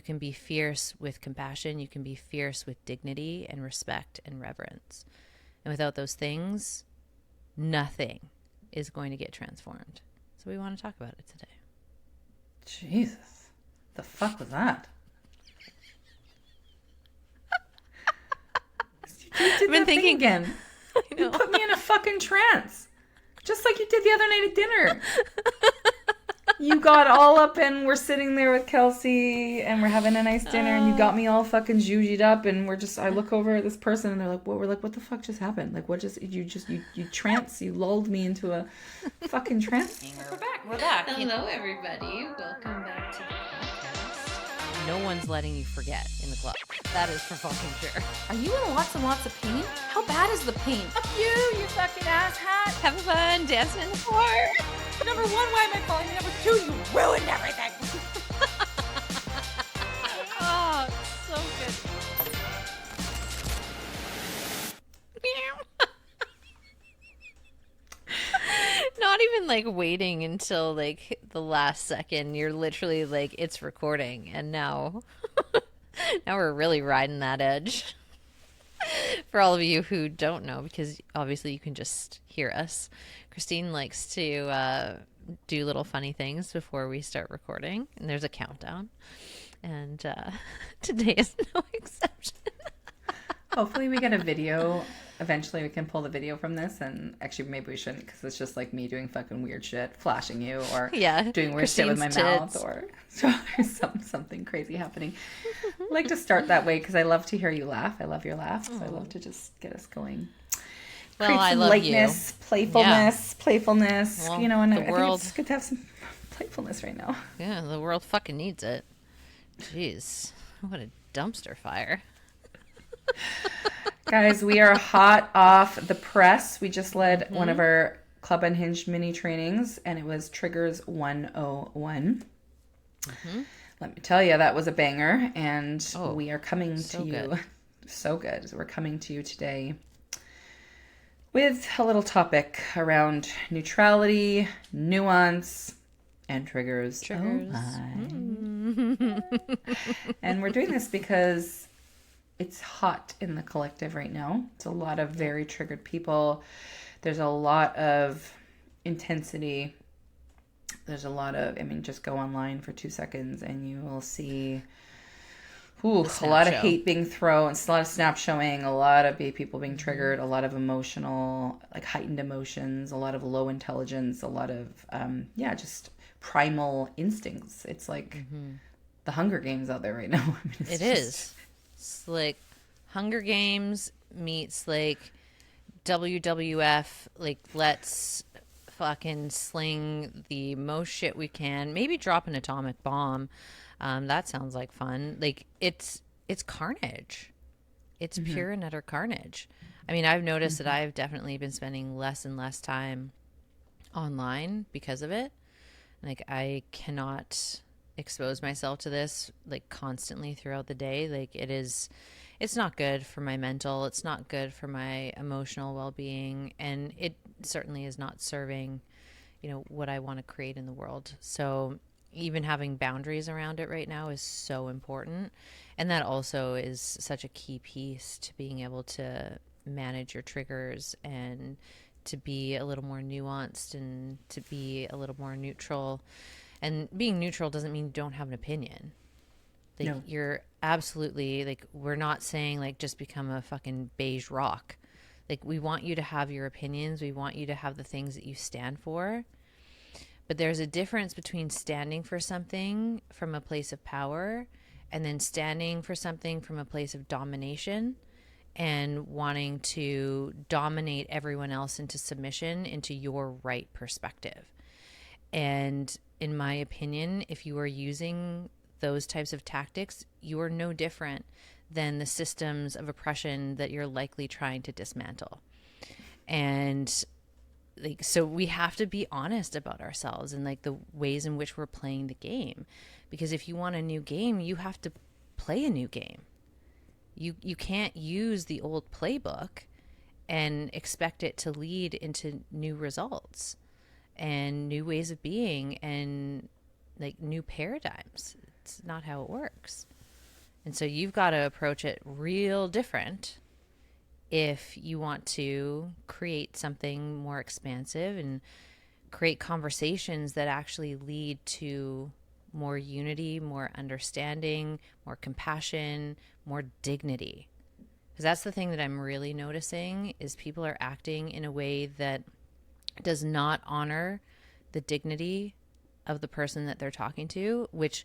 You can be fierce with compassion. You can be fierce with dignity and respect and reverence. And without those things, nothing is going to get transformed. So we want to talk about it today. Jesus. The fuck was that? I've been thinking again. You put me in a fucking trance. Just like you did the other night at dinner. You got all up and we're sitting there with Kelsey and we're having a nice dinner and you got me all fucking jujied up and I look over at this person and they're like, we're like, what the fuck just happened? Like, you trance, you lulled me into a fucking trance. We're back. Hello, everybody. Welcome back to the podcast. No one's letting you forget in the club. That is for fucking sure. Are you in lots and lots of pain? How bad is the pain? Fuck you fucking asshat. Having fun dancing in the floor. Number one, why am I calling you? Number two, you ruined everything. Oh, so good. Not even like waiting until like the last second. You're literally like, it's recording. And now we're really riding that edge. For all of you who don't know, because obviously you can just hear us, Christine likes to do little funny things before we start recording. And there's a countdown. And today is no exception. Hopefully we get a video. Eventually we can pull the video from this, and actually maybe we shouldn't because it's just like me doing fucking weird shit, flashing you, or doing weird shit with my mouth, or so there's something crazy happening. I like to start that way because I love to hear you laugh. I love your laughs. So I love to just get us going. Well, Create I some love lightness, playfulness, Well, and I think world... it's good to have some playfulness right now. Yeah, the world fucking needs it. Jeez, what a dumpster fire. Guys, we are hot off the press. We just led one of our Club Unhinged mini trainings, and it was Triggers 101. Let me tell you, that was a banger, and we are coming to you. So good. So we're coming to you today with a little topic around neutrality, nuance, and triggers. Oh my. And we're doing this because it's hot in the collective right now. It's a lot of very triggered people. There's a lot of intensity. There's a lot of, just go online for 2 seconds and you will see a lot of hate being thrown. It's a lot of snap showing, a lot of people being triggered, a lot of emotional, like heightened emotions, a lot of low intelligence, a lot of, just primal instincts. It's like the Hunger Games out there right now. It is. It's like Hunger Games meets like WWF, like let's fucking sling the most shit we can. Maybe drop an atomic bomb. That sounds like fun. Like it's carnage. It's pure and utter carnage. I mean, I've noticed that I've definitely been spending less and less time online because of it. Like I cannot expose myself to this like constantly throughout the day. Like it's not good for my mental, it's not good for my emotional well-being, and it certainly is not serving what I want to create in the world. So even having boundaries around it right now is so important, and that also is such a key piece to being able to manage your triggers and to be a little more nuanced and to be a little more neutral. And being neutral doesn't mean you don't have an opinion. Like no. You're absolutely, like, we're not saying like just become a fucking beige rock. Like we want you to have your opinions. We want you to have the things that you stand for. But there's a difference between standing for something from a place of power and then standing for something from a place of domination and wanting to dominate everyone else into submission into your right perspective. And in my opinion, if you are using those types of tactics, you are no different than the systems of oppression that you're likely trying to dismantle. And like, so we have to be honest about ourselves and like the ways in which we're playing the game. Because if you want a new game, you have to play a new game. You can't use the old playbook and expect it to lead into new results and new ways of being and like new paradigms. that's not how it works. And so you've got to approach it real different if you want to create something more expansive and create conversations that actually lead to more unity, more understanding, more compassion, more dignity. Because that's the thing that I'm really noticing is people are acting in a way that does not honor the dignity of the person that they're talking to, which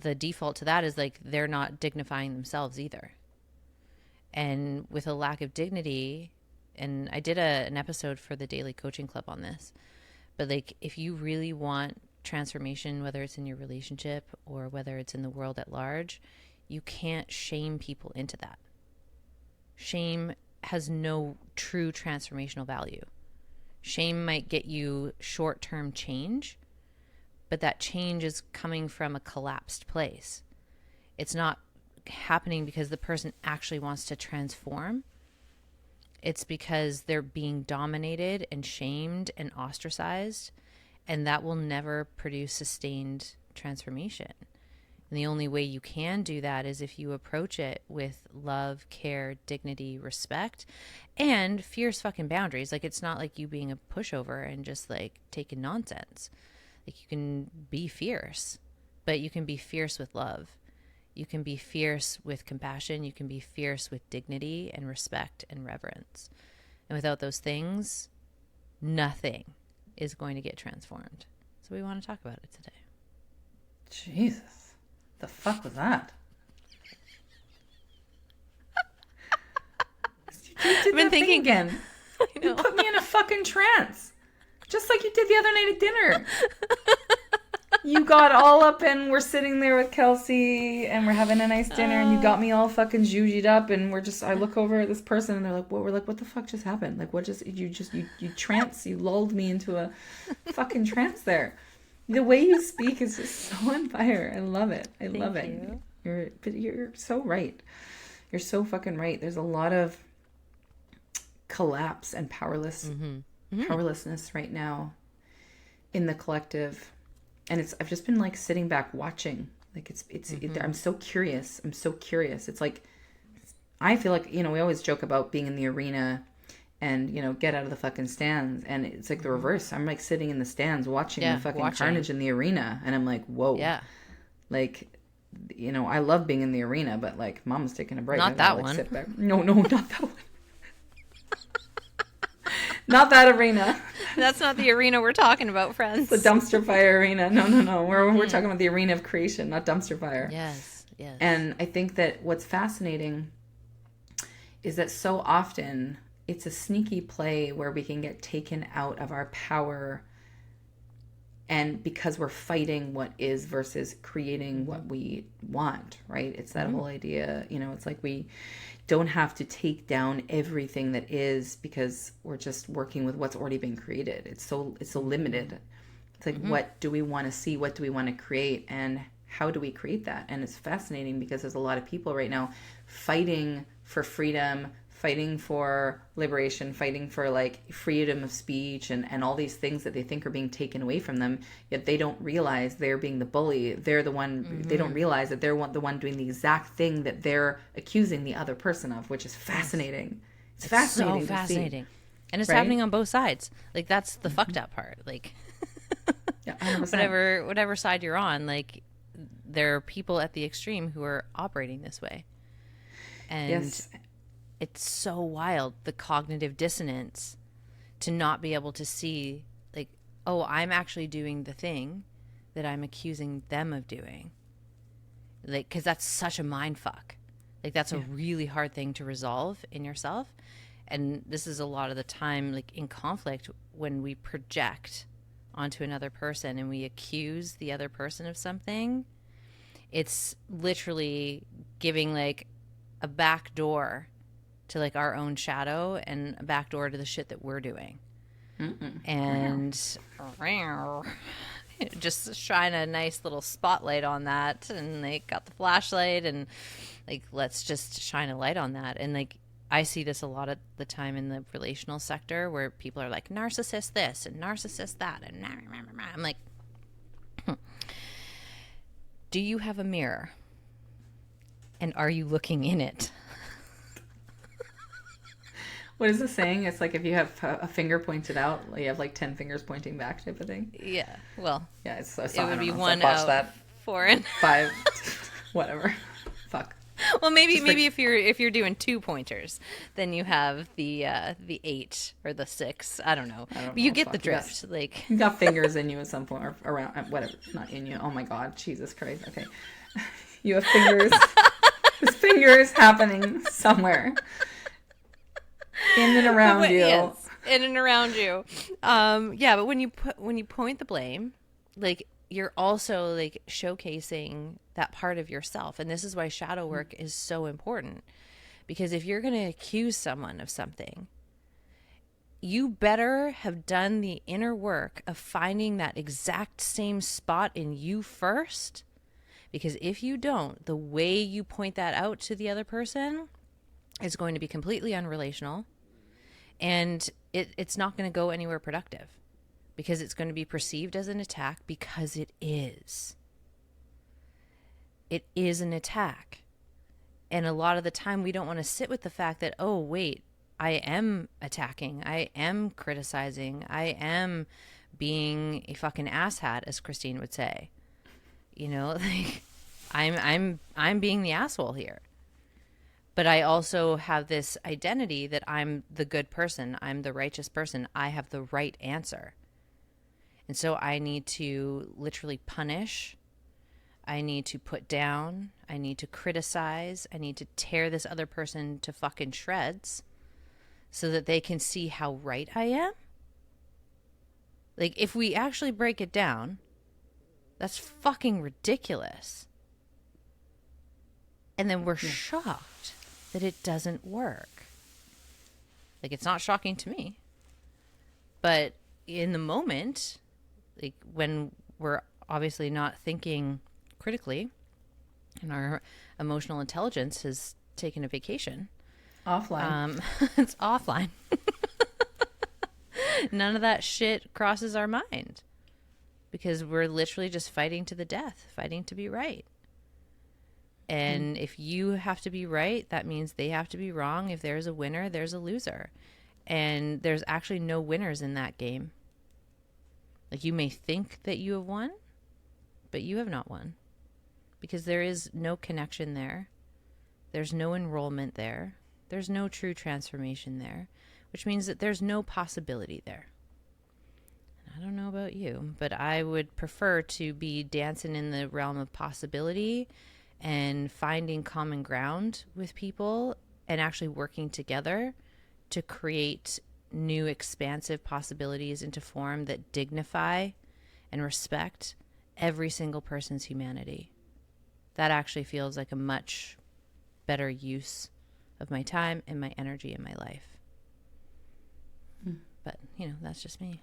the default to that is like they're not dignifying themselves either. And with a lack of dignity, and I did an episode for the Daily Coaching Club on this, but like if you really want transformation, whether it's in your relationship or whether it's in the world at large, you can't shame people into that. Shame has no true transformational value. Shame might get you short-term change, but that change is coming from a collapsed place. It's not happening because the person actually wants to transform. It's because they're being dominated and shamed and ostracized, and that will never produce sustained transformation. And the only way you can do that is if you approach it with love, care, dignity, respect, and fierce fucking boundaries. Like, it's not like you being a pushover and just like taking nonsense. Like, you can be fierce, but you can be fierce with love. You can be fierce with compassion. You can be fierce with dignity and respect and reverence. And without those things, nothing is going to get transformed. So we want to talk about it today. Jesus. The fuck was that? I've been thinking again. You put me in a fucking trance. Just like you did the other night at dinner. You got all up and we're sitting there with Kelsey and we're having a nice dinner and you got me all fucking jujied up and I look over at this person and they're like, what? We're like, what the fuck just happened? Like, you lulled me into a fucking trance there. The way you speak is just so on fire. I love it. I love it. You're so right. You're so fucking right. There's a lot of collapse and powerlessness right now in the collective. And I've just been like sitting back watching. Like I'm so curious. It's like, I feel like, we always joke about being in the arena and, get out of the fucking stands. And it's like the reverse. I'm like sitting in the stands watching the fucking carnage in the arena. And I'm like, whoa. Yeah. Like, I love being in the arena, but like Mama's taking a break. Not that one. Sit back. No, not that one. Not that arena. That's not the arena we're talking about, friends. The dumpster fire arena. No. We're talking about the arena of creation, not dumpster fire. Yes. And I think that what's fascinating is that so often it's a sneaky play where we can get taken out of our power, and because we're fighting what is versus creating what we want, right? It's that whole idea, it's like we don't have to take down everything that is because we're just working with what's already been created. It's so limited. It's like, what do we want to see? What do we want to create? And how do we create that? And it's fascinating because there's a lot of people right now fighting for freedom, fighting for liberation, fighting for like freedom of speech and all these things that they think are being taken away from them, yet they don't realize they're being the bully. They're the one, they don't realize that they're the one doing the exact thing that they're accusing the other person of, which is fascinating. It's fascinating. So fascinating. And it's happening on both sides. Like, that's the fucked up part. Like, yeah, 100%. whatever side you're on, like, there are people at the extreme who are operating this way. And it's so wild, the cognitive dissonance to not be able to see, like, oh, I'm actually doing the thing that I'm accusing them of doing. Like, because that's such a mind fuck. Like, that's a really hard thing to resolve in yourself. And this is a lot of the time, like, in conflict, when we project onto another person and we accuse the other person of something, it's literally giving, like, a back door to like our own shadow and a back door to the shit that we're doing. And just shine a nice little spotlight on that, and they got the flashlight and like, let's just shine a light on that. And like, I see this a lot of the time in the relational sector where people are like, narcissist this and narcissist that, and I'm like, Do you have a mirror? And are you looking in it? What is the saying? It's like if you have a finger pointed out, you have like 10 fingers pointing back type of thing. Yeah. Well, Yeah, it's so it I would don't be know, so one I've watched out that 4 and 5, whatever. Fuck. well, maybe Just like- if you're doing 2 pointers, then you have the 8 or the 6. I don't know. I don't But you know, get fuck, the you got- drift. Like You got fingers in you at some point, or around, whatever, not in you. Oh my God, Jesus Christ. Okay. You have fingers. There's fingers happening somewhere. In and around you. Yes, in and around you. Yeah, but when you point the blame, like you're also like showcasing that part of yourself, and this is why shadow work is so important. Because if you're going to accuse someone of something, you better have done the inner work of finding that exact same spot in you first. Because if you don't, the way you point that out to the other person is going to be completely unrelational, and it's not going to go anywhere productive, because it's going to be perceived as an attack, because it is. It is an attack. And a lot of the time we don't want to sit with the fact that, oh, wait, I am attacking. I am criticizing. I am being a fucking asshat, as Christine would say. You know, like I'm being the asshole here. But I also have this identity that I'm the good person. I'm the righteous person. I have the right answer. And so I need to literally punish. I need to put down. I need to criticize. I need to tear this other person to fucking shreds so that they can see how right I am. Like, if we actually break it down, that's fucking ridiculous. And then we're shocked that it doesn't work. Like, it's not shocking to me. But in the moment, like when we're obviously not thinking critically and our emotional intelligence has taken a vacation. Offline. It's offline. None of that shit crosses our mind. Because we're literally just fighting to the death, fighting to be right. And if you have to be right, that means they have to be wrong. If there's a winner, there's a loser. And there's actually no winners in that game. Like, you may think that you have won, but you have not won. Because there is no connection there. There's no enrollment there. There's no true transformation there. Which means that there's no possibility there. I don't know about you, but I would prefer to be dancing in the realm of possibility and finding common ground with people and actually working together to create new expansive possibilities into form that dignify and respect every single person's humanity. That actually feels like a much better use of my time and my energy in my life. But, you know, that's just me.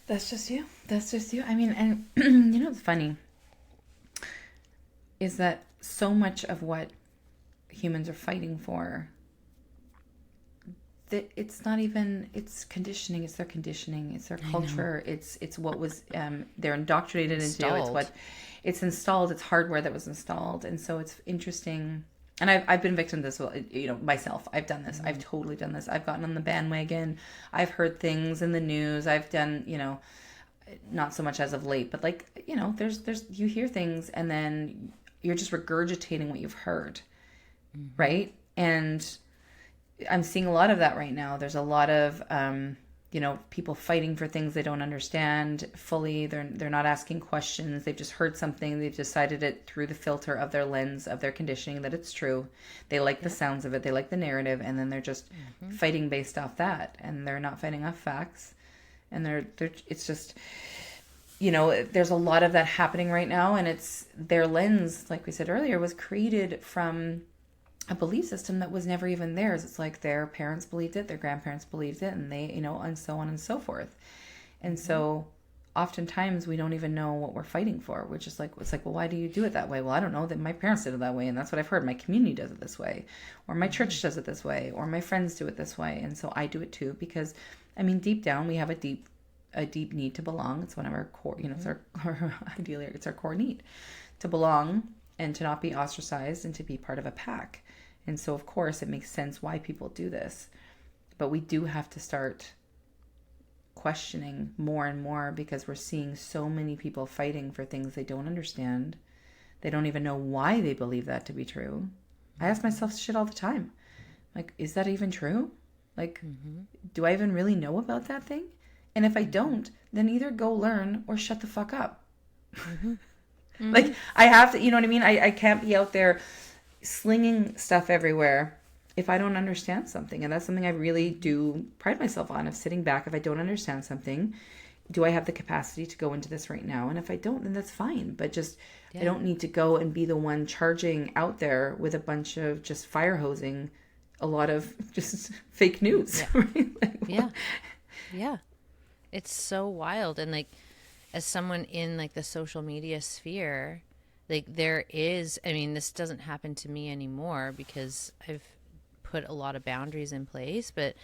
That's just you. That's just you. I mean, and you know what's funny is that so much of what humans are fighting for, that it's not even, it's conditioning, it's their conditioning, it's their culture, it's what was they're indoctrinated into, it's what it's installed, it's hardware that was installed. And so it's interesting. And I've been victim to this, you know, myself. I've done this. I've totally done this. I've gotten on the bandwagon. I've heard things in the news. I've done, you know, not so much as of late, but like, you know, there's you hear things and then you're just regurgitating what you've heard, right? And I'm seeing a lot of that right now. There's a lot of, you know, people fighting for things they don't understand fully. They're not asking questions. They've just heard something. They've decided it through the filter of their lens, of their conditioning, that it's true. They like the sounds of it. They like the narrative. And then they're just fighting based off that. And they're not fighting off facts. And it's just, you know, there's a lot of that happening right now. And it's their lens, like we said earlier, was created from a belief system that was never even theirs. It's like their parents believed it, their grandparents believed it, and they, you know, and so on and so forth. And so oftentimes we don't even know what we're fighting for. We're just like, it's like, well, why do you do it that way? Well, I don't know, that my parents did it that way, and that's what I've heard. My community does it this way, or my church does it this way, or my friends do it this way. And so I do it too, because I mean, deep down we have a deep need to belong. It's one of our core, you know, it's our ideally it's our core need. to belong and to not be ostracized and to be part of a pack. And so, of course, it makes sense why people do this. But we do have to start questioning more and more, because we're seeing so many people fighting for things they don't understand. They don't even know why they believe that to be true. I ask myself shit all the time. Like, is that even true? Like, do I even really know about that thing? And if I don't, then either go learn or shut the fuck up. Like, I have to, you know what I mean? I can't be out there slinging stuff everywhere if I don't understand something. And that's something I really do pride myself on, of sitting back. If I don't understand something, do I have the capacity to go into this right now? And if I don't, then that's fine. But just, I don't need to go and be the one charging out there with a bunch of just fire hosing a lot of just fake news. Yeah. Right? Like, Yeah. It's so wild. And like, as someone in like the social media sphere, like there is, I mean, this doesn't happen to me anymore because I've put a lot of boundaries in place, but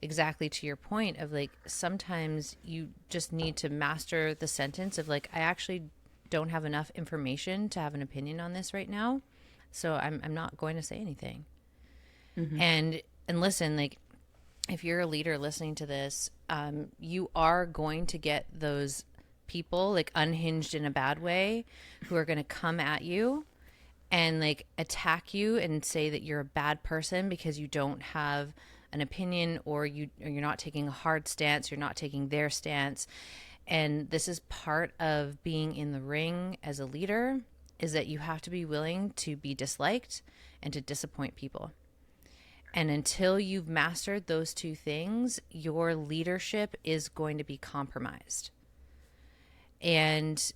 exactly to your point of like, sometimes you just need to master the sentence of like, I actually don't have enough information to have an opinion on this right now. So I'm not going to say anything. And listen, like, if you're a leader listening to this, you are going to get those people like unhinged in a bad way who are going to come at you and like attack you and say that you're a bad person because you don't have an opinion, or you're not taking a hard stance, you're not taking their stance. And this is part of being in the ring as a leader, is that you have to be willing to be disliked and to disappoint people. And until you've mastered those two things, your leadership is going to be compromised. And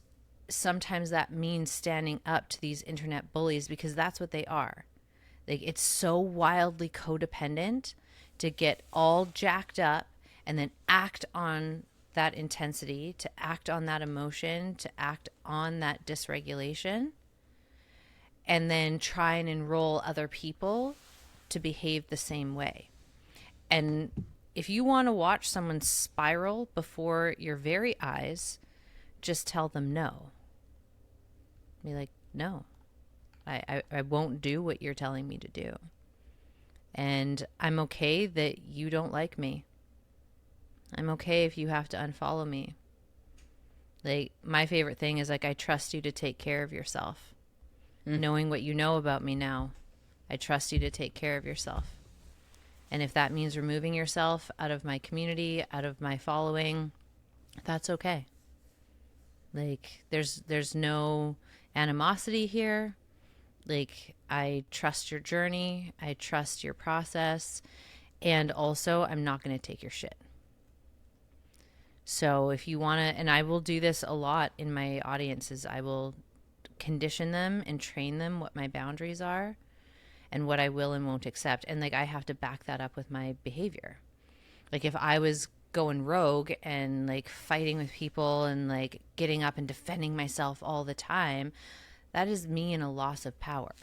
sometimes that means standing up to these internet bullies, because that's what they are. Like, it's so wildly codependent to get all jacked up and then act on that intensity, to act on that emotion, to act on that dysregulation, and then try and enroll other people to behave the same way. And if you want to watch someone spiral before your very eyes, just tell them no. Be like, no, I won't do what you're telling me to do. And I'm okay that you don't like me. I'm okay if you have to unfollow me. Like, my favorite thing is like, I trust you to take care of yourself. Knowing what you know about me now, I trust you to take care of yourself. And if that means removing yourself out of my community, out of my following, that's okay. Like, there's no animosity here. Like, I trust your journey. I trust your process. And also, I'm not going to take your shit. So if you want to, and I will do this a lot in my audiences, I will condition them and train them what my boundaries are and what I will and won't accept. And like, I have to back that up with my behavior. Like, if I was going rogue and like fighting with people and like getting up and defending myself all the time, that is me in a loss of power.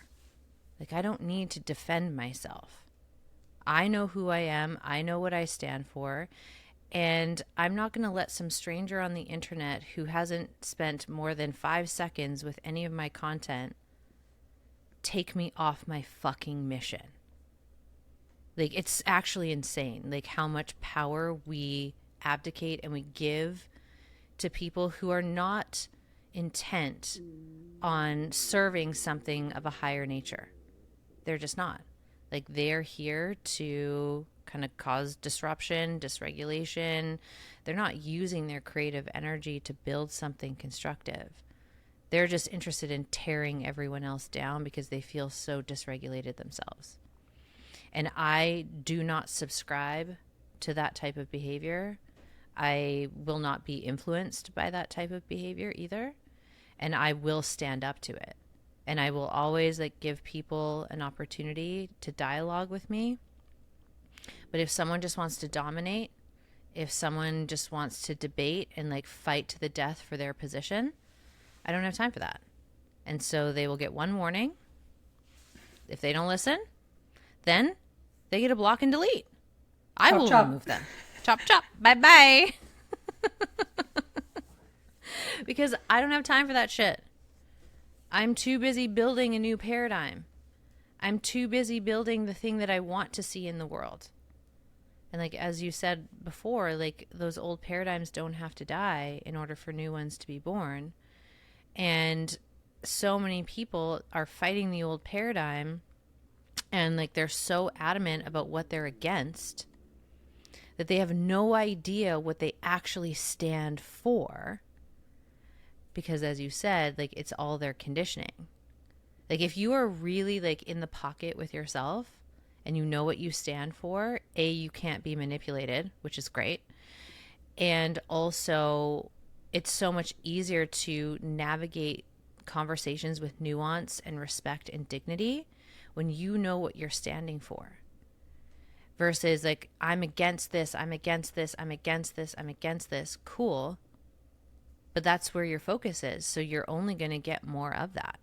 Like, I don't need to defend myself. I know who I am. I know what I stand for. And I'm not going to let some stranger on the internet who hasn't spent more than 5 seconds with any of my content take me off my fucking mission. Like, it's actually insane, like, how much power we abdicate and we give to people who are not intent on serving something of a higher nature. They're just not. Like, they're here to kind of cause disruption, dysregulation. They're not using their creative energy to build something constructive. They're just interested in tearing everyone else down because they feel so dysregulated themselves. And I do not subscribe to that type of behavior. I will not be influenced by that type of behavior either. And I will stand up to it. And I will always like give people an opportunity to dialogue with me. But if someone just wants to dominate, if someone just wants to debate and like fight to the death for their position, I don't have time for that. And so they will get one warning. If they don't listen, then they get a block and delete. I will remove them. Chop, chop. Bye-bye. Because I don't have time for that shit. I'm too busy building a new paradigm. I'm too busy building the thing that I want to see in the world. And like, as you said before, like those old paradigms don't have to die in order for new ones to be born. And so many people are fighting the old paradigm, and like they're so adamant about what they're against that they have no idea what they actually stand for. Because as you said, like it's all their conditioning. Like if you are really like in the pocket with yourself and you know what you stand for, you can't be manipulated, which is great. And also it's so much easier to navigate conversations with nuance and respect and dignity when you know what you're standing for. Versus like, I'm against this, I'm against this, I'm against this, I'm against this. Cool. But that's where your focus is. So you're only going to get more of that.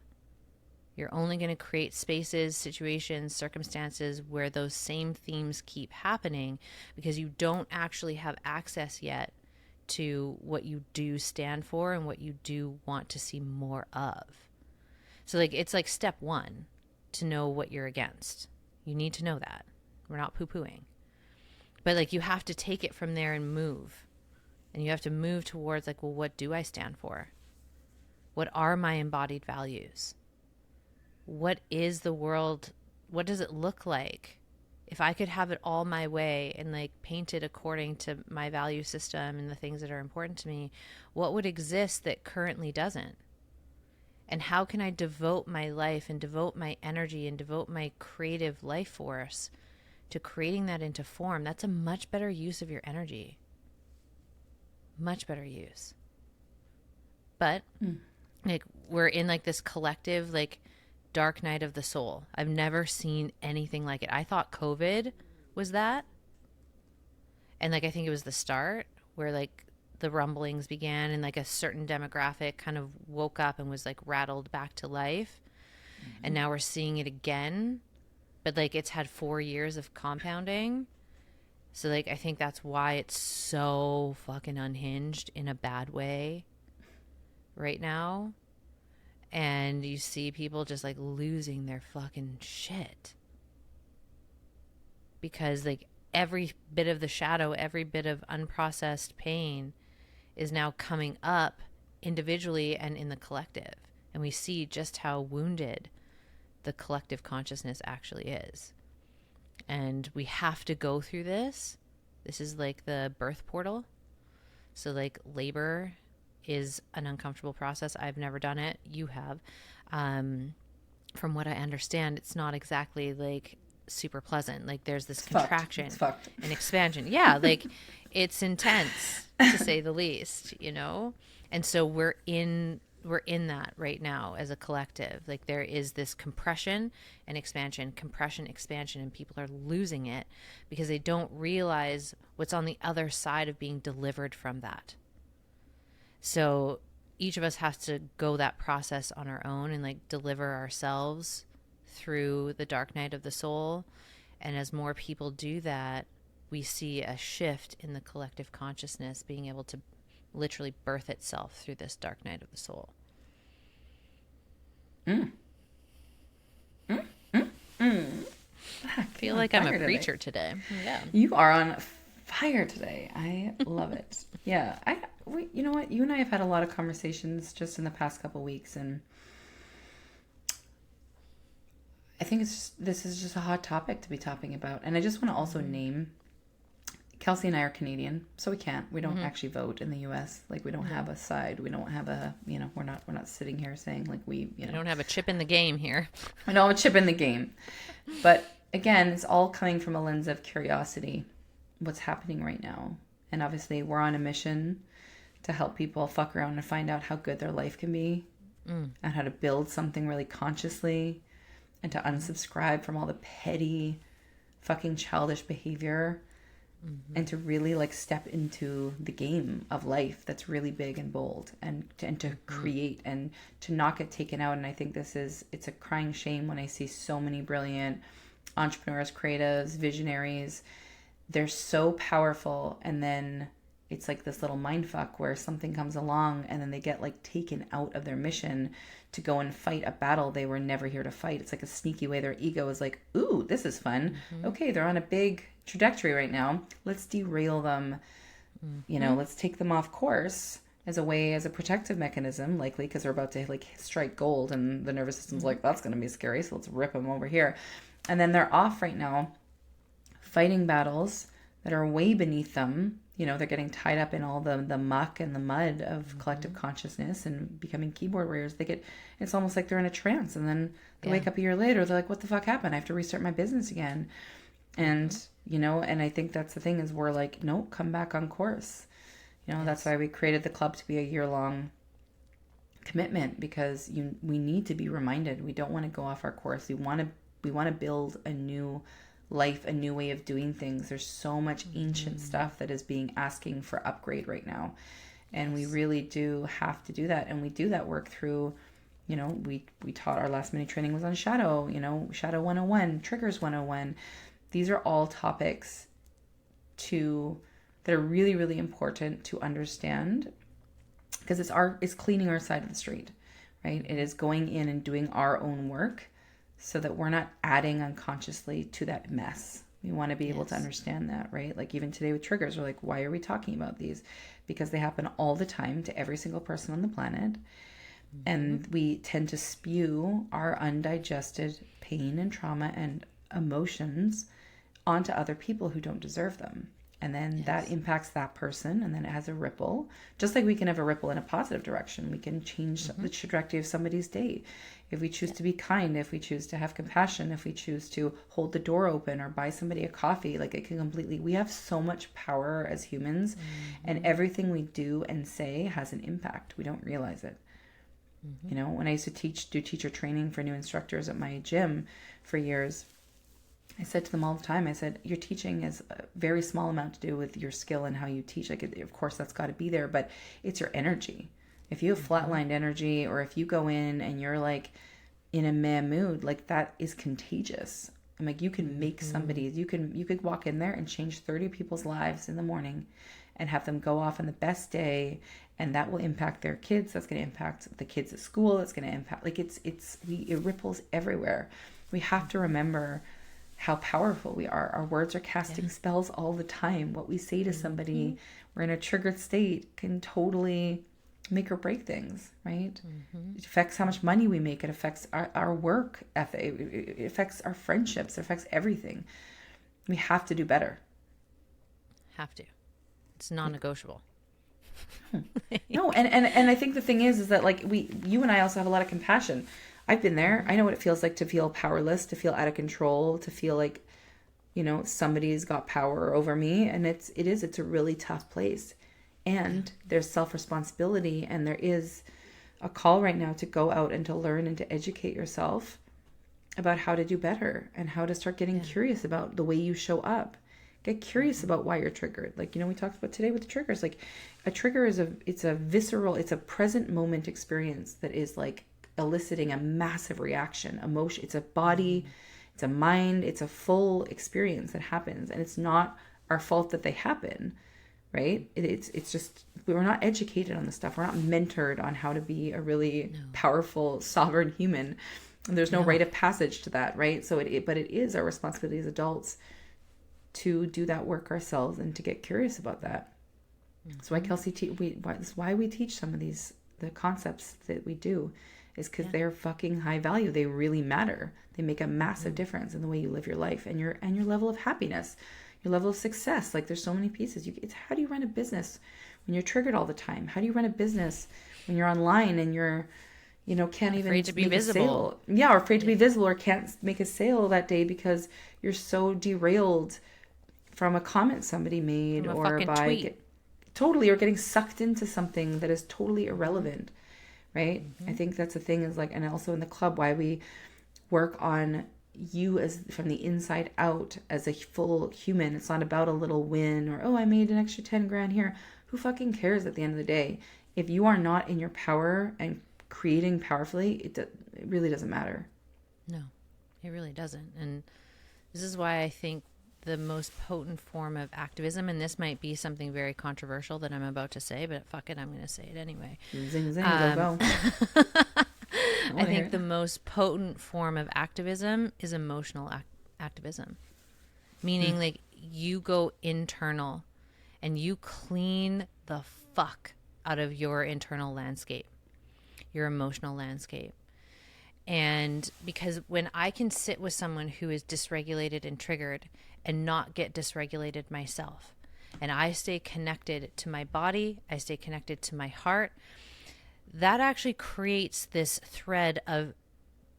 You're only going to create spaces, situations, circumstances where those same themes keep happening because you don't actually have access yet to what you do stand for and what you do want to see more of. So like, it's like step one to know what you're against. You need to know that. We're not poo-pooing. But like, you have to take it from there and move. And you have to move towards like, well, what do I stand for? What are my embodied values? What is the world? What does it look like? If I could have it all my way and like paint it according to my value system and the things that are important to me, what would exist that currently doesn't? And how can I devote my life and devote my energy and devote my creative life force to creating that into form? That's a much better use of your energy. Much better use. But like, we're in like this collective like dark night of the soul. I've never seen anything like it. I thought COVID was that. And like, I think it was the start where like the rumblings began and like a certain demographic kind of woke up and was like rattled back to life. Mm-hmm. And now we're seeing it again. But like, it's had 4 years of compounding. So like, I think that's why it's so fucking unhinged in a bad way right now. And you see people just like losing their fucking shit. Because like every bit of the shadow, every bit of unprocessed pain is now coming up individually and in the collective. And we see just how wounded the collective consciousness actually is. And we have to go through this. This is like the birth portal. So like labor is an uncomfortable process. I've never done it. You have. From what I understand, it's not exactly like super pleasant. Like there's this contraction and expansion. Yeah, like it's intense to say the least, you know? And so we're in that right now as a collective. Like there is this compression and expansion, and people are losing it because they don't realize what's on the other side of being delivered from that. So each of us has to go that process on our own and like deliver ourselves through the dark night of the soul. And as more people do that, we see a shift in the collective consciousness being able to literally birth itself through this dark night of the soul. I feel like I'm a preacher today. Yeah. You are on fire today. I love it. Yeah. You know what? You and I have had a lot of conversations just in the past couple weeks, and I think this is just a hot topic to be talking about. And I just want to also name, Kelsey and I are Canadian, so we don't actually vote in the U.S. Like we don't have a side. We don't have a, we're not sitting here saying like we don't have a chip in the game here. We don't have a chip in the game. But again, it's all coming from a lens of curiosity. What's happening right now? And obviously we're on a mission to help people fuck around and find out how good their life can be and how to build something really consciously and to unsubscribe from all the petty fucking childish behavior and to really like step into the game of life that's really big and bold and to create and to not get taken out. And I think it's a crying shame when I see so many brilliant entrepreneurs, creatives, visionaries. They're so powerful, and then it's like this little mind fuck where something comes along and then they get like taken out of their mission to go and fight a battle they were never here to fight. It's like a sneaky way their ego is like, ooh, this is fun. Okay, they're on a big trajectory right now. Let's derail them. You know, let's take them off course as a way, as a protective mechanism, likely because they're about to like strike gold and the nervous system's like, that's going to be scary. So let's rip them over here. And then they're off right now fighting battles that are way beneath them. You know, they're getting tied up in all the muck and the mud of collective consciousness and becoming keyboard warriors. It's almost like they're in a trance. And then they wake up a year later, they're like, what the fuck happened? I have to restart my business again. And, you know, and I think that's the thing is we're like, no, come back on course. You know, that's why we created the club to be a year-long commitment, because we need to be reminded. We don't want to go off our course. We want to build a new life, a new way of doing things. There's so much ancient stuff that is asking for upgrade right now. And we really do have to do that. And we do that work through, you know, we taught our last mini training was on shadow, you know, shadow 101, triggers 101. These are all topics that are really, really important to understand, because it's cleaning our side of the street, right? It is going in and doing our own work so that we're not adding unconsciously to that mess. We want to be able to understand that, right? Like even today with triggers, we're like, why are we talking about these? Because they happen all the time to every single person on the planet. And we tend to spew our undigested pain and trauma and emotions onto other people who don't deserve them. And then that impacts that person, and then it has a ripple. Just like we can have a ripple in a positive direction. We can change the trajectory of somebody's day. If we choose to be kind, if we choose to have compassion, if we choose to hold the door open or buy somebody a coffee, like it can completely, we have so much power as humans, and everything we do and say has an impact. We don't realize it. You know, when I used to do teacher training for new instructors at my gym for years, I said to them all the time, I said, your teaching is a very small amount to do with your skill and how you teach. Like, of course, that's got to be there, but it's your energy. If you have flatlined energy, or if you go in and you're like in a meh mood, like that is contagious. I'm like, you can make somebody's, you could walk in there and change 30 people's lives in the morning and have them go off on the best day. And that will impact their kids. That's going to impact the kids at school. That's going to impact, like it ripples everywhere. We have to remember how powerful we are. Our words are casting spells all the time. What we say to somebody, we're in a triggered state, can totally make or break things, right? It affects how much money we make. It affects our work ethic. It affects our friendships. It affects everything. We have to do better. Have to. It's non-negotiable. No, and I think the thing is that like you and I also have a lot of compassion. I've been there. I know what it feels like to feel powerless, to feel out of control, to feel like, you know, somebody's got power over me. And it's a really tough place. And there's self-responsibility, and there is a call right now to go out and to learn and to educate yourself about how to do better and how to start getting curious about the way you show up. Get curious about why you're triggered. Like, you know, we talked about today with the triggers, like a trigger it's a visceral, it's a present moment experience that is like eliciting a massive reaction, emotion. It's a body, it's a mind, it's a full experience that happens, and it's not our fault that they happen, right? It's just we're not educated on this stuff. We're not mentored on how to be a really powerful, sovereign human. And there's no rite of passage to that, right? So but it is our responsibility as adults to do that work ourselves and to get curious about that. That's why Kelsey, that's why we teach some of the concepts that we do. Is because they're fucking high value. They really matter. They make a massive difference in the way you live your life and your level of happiness, your level of success. Like there's so many pieces. It's how do you run a business when you're triggered all the time? How do you run a business when you're online and you're, you know, can't even afraid to be make visible? A sale? Yeah, or afraid to be visible, or can't make a sale that day because you're so derailed from a comment somebody made or by totally, or getting sucked into something that is totally irrelevant. Right? I think that's the thing is like, and also in the club, why we work on you as from the inside out as a full human. It's not about a little win or, oh, I made an extra 10 grand here. Who fucking cares at the end of the day? If you are not in your power and creating powerfully, it really doesn't matter. No, it really doesn't. And this is why I think the most potent form of activism, and this might be something very controversial that I'm about to say, but fuck it, I'm going to say it anyway. Zing, zing, go. I think the most potent form of activism is emotional activism, meaning like you go internal and you clean the fuck out of your internal landscape, your emotional landscape. And because when I can sit with someone who is dysregulated and triggered and not get dysregulated myself, and I stay connected to my body, I stay connected to my heart, that actually creates this thread of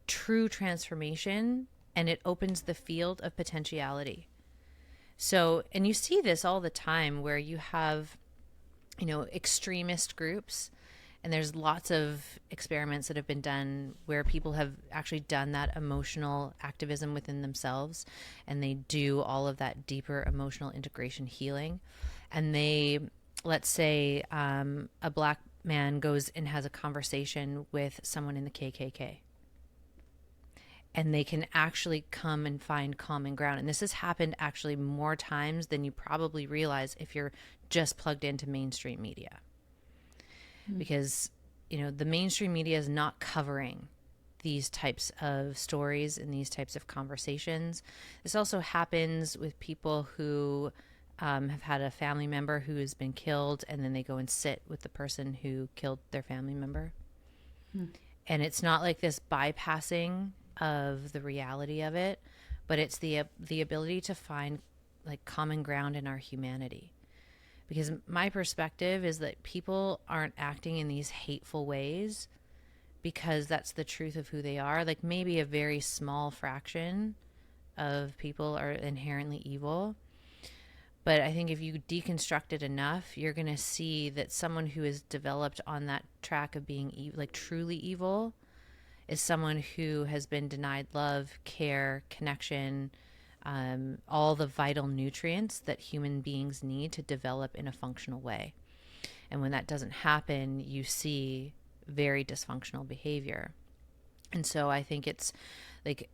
true transformation, and it opens the field of potentiality. So, and you see this all the time where you have, you know, extremist groups. And there's lots of experiments that have been done where people have actually done that emotional activism within themselves, and they do all of that deeper emotional integration healing. And they, let's say, a black man goes and has a conversation with someone in the KKK. And they can actually come and find common ground. And this has happened actually more times than you probably realize if you're just plugged into mainstream media. Because, you know, the mainstream media is not covering these types of stories and these types of conversations. This also happens with people who have had a family member who has been killed, and then they go and sit with the person who killed their family member. And it's not like this bypassing of the reality of it, but it's the ability to find like common ground in our humanity. Because my perspective is that people aren't acting in these hateful ways because that's the truth of who they are. Like maybe a very small fraction of people are inherently evil. But I think if you deconstruct it enough, you're going to see that someone who is developed on that track of being like truly evil is someone who has been denied love, care, connection, all the vital nutrients that human beings need to develop in a functional way. And when that doesn't happen, you see very dysfunctional behavior. And so I think it's like,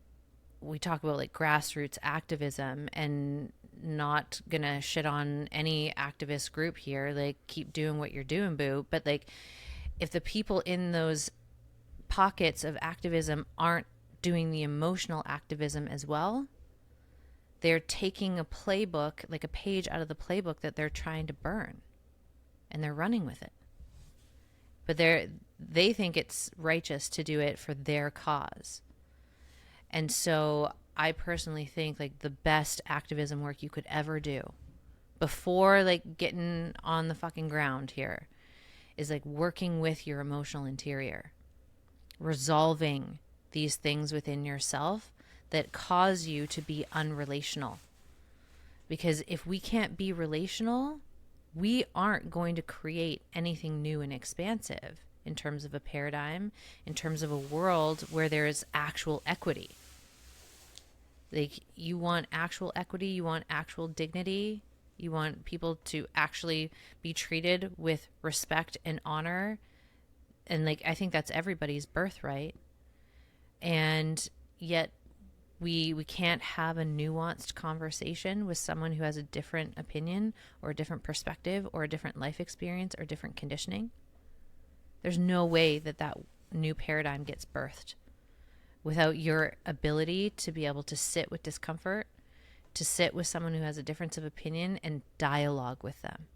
we talk about like grassroots activism, and not gonna shit on any activist group here. Like, keep doing what you're doing, boo. But like, if the people in those pockets of activism aren't doing the emotional activism as well, they're taking a playbook, like a page out of the playbook that they're trying to burn, and they're running with it. But they think it's righteous to do it for their cause. And so I personally think like the best activism work you could ever do before like getting on the fucking ground here is like working with your emotional interior, resolving these things within yourself that cause you to be unrelational. Because if we can't be relational, we aren't going to create anything new and expansive in terms of a paradigm, in terms of a world where there is actual equity. Like, you want actual equity, you want actual dignity, you want people to actually be treated with respect and honor. And like, I think that's everybody's birthright. And yet we can't have a nuanced conversation with someone who has a different opinion or a different perspective or a different life experience or different conditioning. There's no way that that new paradigm gets birthed without your ability to be able to sit with discomfort, to sit with someone who has a difference of opinion and dialogue with them.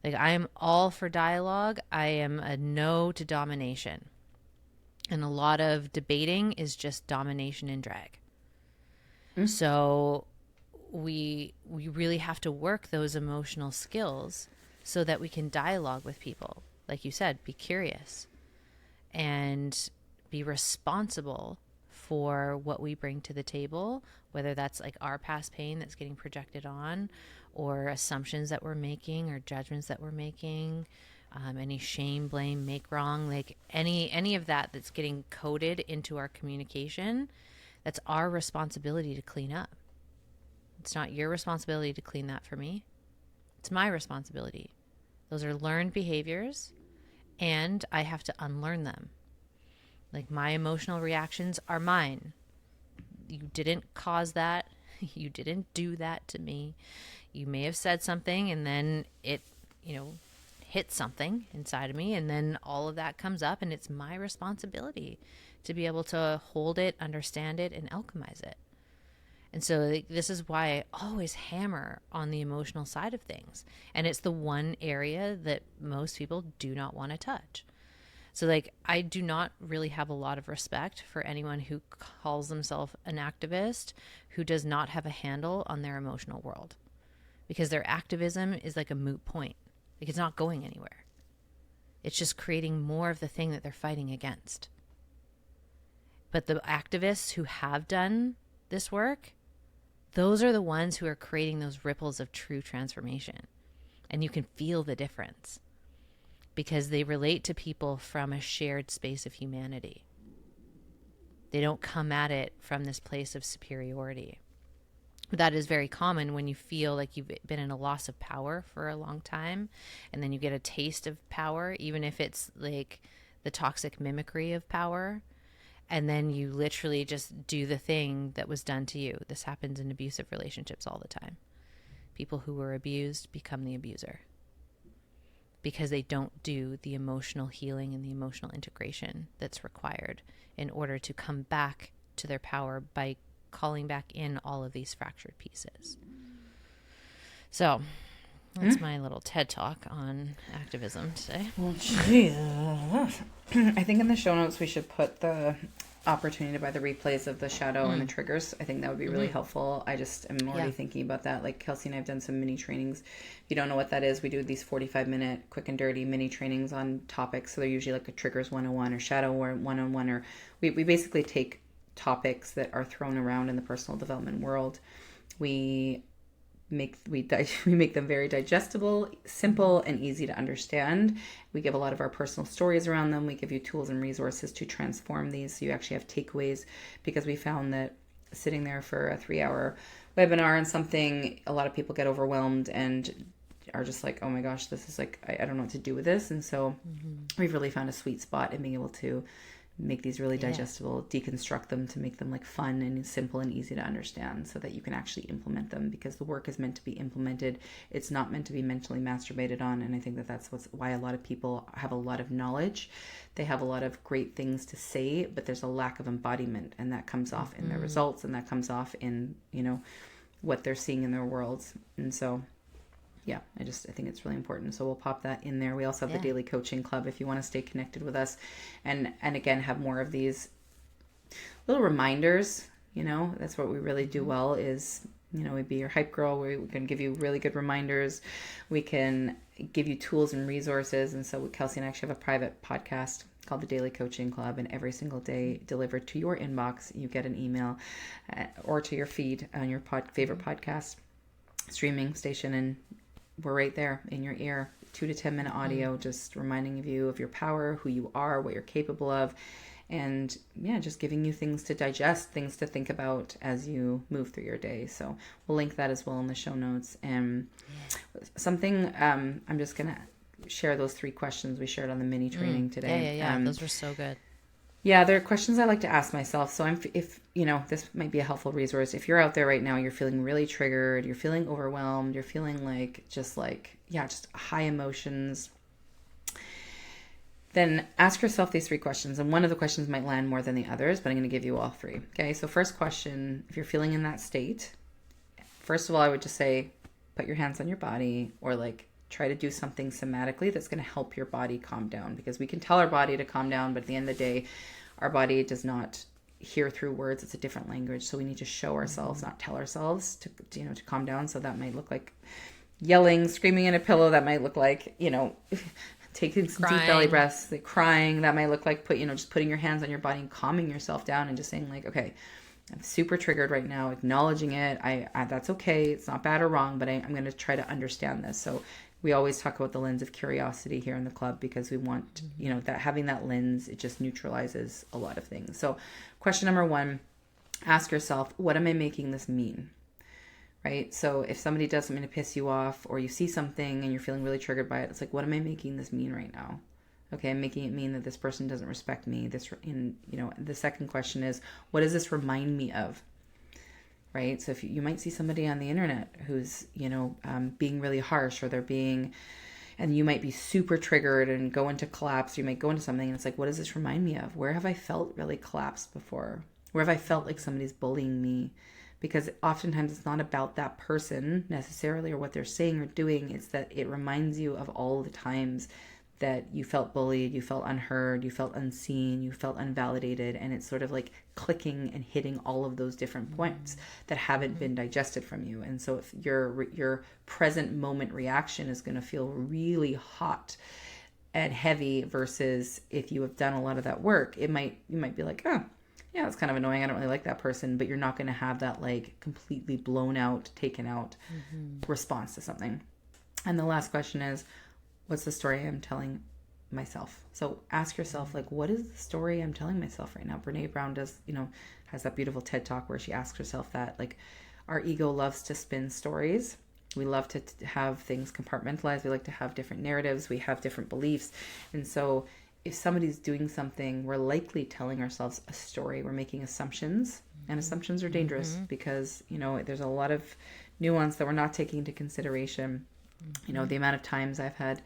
Like, I am all for dialogue. I am a no to domination. And a lot of debating is just domination and drag. So we really have to work those emotional skills so that we can dialogue with people. Like you said, be curious and be responsible for what we bring to the table, whether that's like our past pain that's getting projected on, or assumptions that we're making, or judgments that we're making, any shame, blame, make wrong, like any of that that's getting coded into our communication. That's our responsibility to clean up. It's not your responsibility to clean that for me. It's my responsibility. Those are learned behaviors, and I have to unlearn them. Like, my emotional reactions are mine. You didn't cause that. You didn't do that to me. You may have said something and then it, hit something inside of me, and then all of that comes up, and it's my responsibility to be able to hold it, understand it, and alchemize it. And so this is why I always hammer on the emotional side of things. And it's the one area that most people do not want to touch. So I do not really have a lot of respect for anyone who calls themselves an activist who does not have a handle on their emotional world, because their activism is like a moot point. It's not going anywhere. It's just creating more of the thing that they're fighting against. But the activists who have done this work, those are the ones who are creating those ripples of true transformation. And you can feel the difference because they relate to people from a shared space of humanity. They don't come at it from this place of superiority. That is very common when you feel like you've been in a loss of power for a long time, and then you get a taste of power, even if it's like the toxic mimicry of power, and then you literally just do the thing that was done to you. This happens in abusive relationships all the time. People who were abused become the abuser because they don't do the emotional healing and the emotional integration that's required in order to come back to their power by calling back in all of these fractured pieces. So that's my little TED talk on activism today. Well, Jesus. I think in the show notes we should put the opportunity to buy the replays of the shadow and the triggers. I think that would be really helpful. I just am already thinking about that. Like Kelsey and I have done some mini trainings. If you don't know what that is, we do these 45-minute quick and dirty mini trainings on topics. So they're usually like a triggers 101 or shadow 101, or we basically take topics that are thrown around in the personal development world. We make them very digestible, simple, and easy to understand. We give a lot of our personal stories around them. We give you tools and resources to transform these, so you actually have takeaways, because we found that sitting there for a 3-hour webinar and something, a lot of people get overwhelmed and are just like, oh my gosh, this is like, I don't know what to do with this. And so we've really found a sweet spot in being able to make these really digestible, deconstruct them to make them like fun and simple and easy to understand, so that you can actually implement them, because the work is meant to be implemented. It's not meant to be mentally masturbated on. And I think that that's why a lot of people have a lot of knowledge. They have a lot of great things to say, but there's a lack of embodiment, and that comes off in their results, and that comes off in, what they're seeing in their worlds. And so yeah, I think it's really important. So we'll pop that in there. We also have the daily coaching club if you want to stay connected with us, and again, have more of these little reminders. That's what we really do well is, we be your hype girl. We can give you really good reminders. We can give you tools and resources. And so Kelsey and I actually have a private podcast called the Daily Coaching Club, and every single day delivered to your inbox, you get an email or to your feed on your favorite podcast streaming station, and we're right there in your ear, 2 to 10 minute audio, just reminding you of your power, who you are, what you're capable of, and just giving you things to digest, things to think about as you move through your day. So we'll link that as well in the show notes. And something, I'm just going to share those 3 questions we shared on the mini training today. Those were so good. Yeah, there are questions I like to ask myself. So if this might be a helpful resource. If you're out there right now, you're feeling really triggered, you're feeling overwhelmed, you're feeling just high emotions, then ask yourself these 3 questions. And one of the questions might land more than the others, but I'm going to give you all 3. Okay, so first question, if you're feeling in that state, first of all, I would just say, put your hands on your body, or try to do something somatically that's going to help your body calm down, because we can tell our body to calm down, but at the end of the day, our body does not hear through words. It's a different language. So we need to show ourselves, not tell ourselves to calm down. So that might look like yelling, screaming in a pillow. That might look like, taking some deep belly breaths, crying. That might look like just putting your hands on your body and calming yourself down and just saying okay, I'm super triggered right now, acknowledging it. I that's okay. It's not bad or wrong, but I'm going to try to understand this. So we always talk about the lens of curiosity here in the club, because we want, that having that lens, it just neutralizes a lot of things. So question number 1, ask yourself, what am I making this mean? Right? So if somebody does something to piss you off, or you see something and you're feeling really triggered by it, it's what am I making this mean right now? Okay, I'm making it mean that this person doesn't respect me. The second question is, what does this remind me of? right? So if you might see somebody on the internet who's, being really harsh, or and you might be super triggered and go into collapse. You might go into something and it's like, what does this remind me of? Where have I felt really collapsed before? Where have I felt like somebody's bullying me? Because oftentimes it's not about that person necessarily or what they're saying or doing. It's that it reminds you of all the times that you felt bullied, you felt unheard, you felt unseen, you felt unvalidated. And it's sort of like clicking and hitting all of those different points that haven't been digested from you. And so if your present moment reaction is going to feel really hot and heavy, versus if you have done a lot of that work, you might be like, oh, yeah, it's kind of annoying. I don't really like that person, but you're not going to have that like completely blown out, taken out response to something. And the last question is, what's the story I'm telling myself? So ask yourself, like, what is the story I'm telling myself right now? Brene Brown has that beautiful TED talk where she asks herself that, like, our ego loves to spin stories. We love to have things compartmentalized. We like to have different narratives. We have different beliefs. And so if somebody's doing something, we're likely telling ourselves a story. We're making assumptions, and assumptions are dangerous because, there's a lot of nuance that we're not taking into consideration. The amount of times I've had,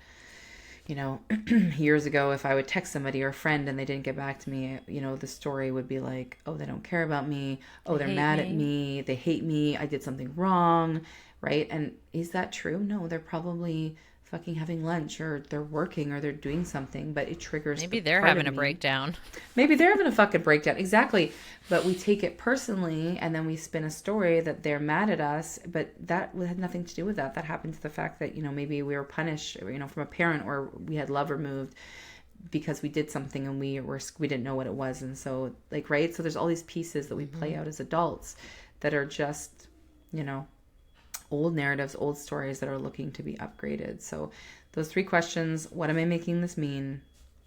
years ago, if I would text somebody or a friend and they didn't get back to me, the story would be like, oh, they don't care about me. Oh, they're mad at me. They hate me. I did something wrong. Right. And is that true? No, they're probably fucking having lunch, or they're working, or they're doing something, but it triggers. Maybe they're having a breakdown. Maybe they're having a fucking breakdown. Exactly. But we take it personally, and then we spin a story that they're mad at us, but that had nothing to do with that. That happened to the fact that, maybe we were punished, from a parent, or we had love removed because we did something and we didn't know what it was. And so, like, right. So there's all these pieces that we play out as adults that are just, old narratives, old stories that are looking to be upgraded. So those 3 questions, what am I making this mean?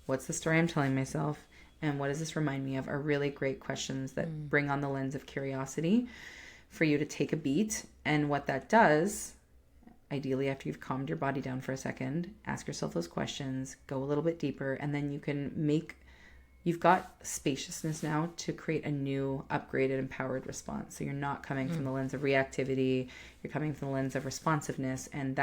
What's the story I'm telling myself? And what does this remind me of, are really great questions that bring on the lens of curiosity for you to take a beat. And what that does, ideally after you've calmed your body down for a second, ask yourself those questions, go a little bit deeper, and then you've got spaciousness now to create a new, upgraded, empowered response. So you're not coming from the lens of reactivity. You're coming from the lens of responsiveness. And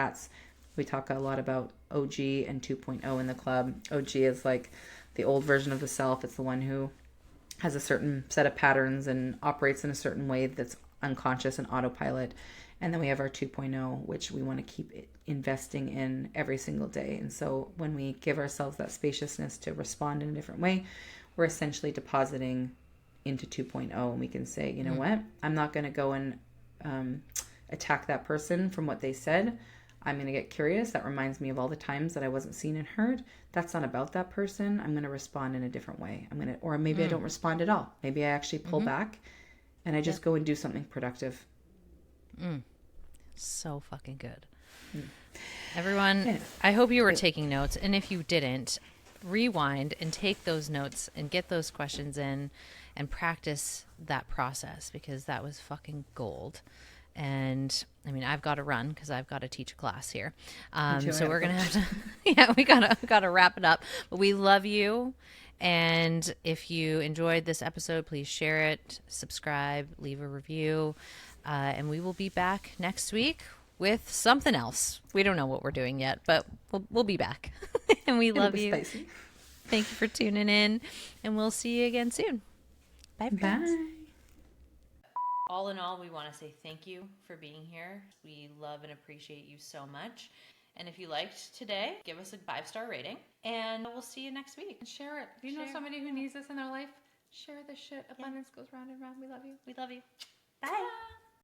we talk a lot about OG and 2.0 in the club. OG is like the old version of the self. It's the one who has a certain set of patterns and operates in a certain way that's unconscious and autopilot. And then we have our 2.0, which we want to keep investing in every single day. And so when we give ourselves that spaciousness to respond in a different way, we're essentially depositing into 2.0. And we can say, you know what? I'm not going to go and attack that person from what they said. I'm going to get curious. That reminds me of all the times that I wasn't seen and heard. That's not about that person. I'm going to respond in a different way. Or maybe I don't respond at all. Maybe I actually pull back and I just go and do something productive. So fucking good. Everyone, I hope you were taking notes. And if you didn't, rewind and take those notes and get those questions in and practice that process, because that was fucking gold. And I mean, I've got to run because I've got to teach a class here. So we're going to have to, we gotta wrap it up, but we love you. And if you enjoyed this episode, please share it, subscribe, leave a review. And we will be back next week with something else. We don't know what we're doing yet, but we'll be back. And we love you. Spicy. Thank you for tuning in, and we'll see you again soon. Bye, friends. Bye. All in all, we want to say thank you for being here. We love and appreciate you so much. And if you liked today, give us a 5-star rating, and we'll see you next week. And share it. If you know somebody who needs this in their life, share this shit. Abundance goes round and round. We love you. We love you. Bye.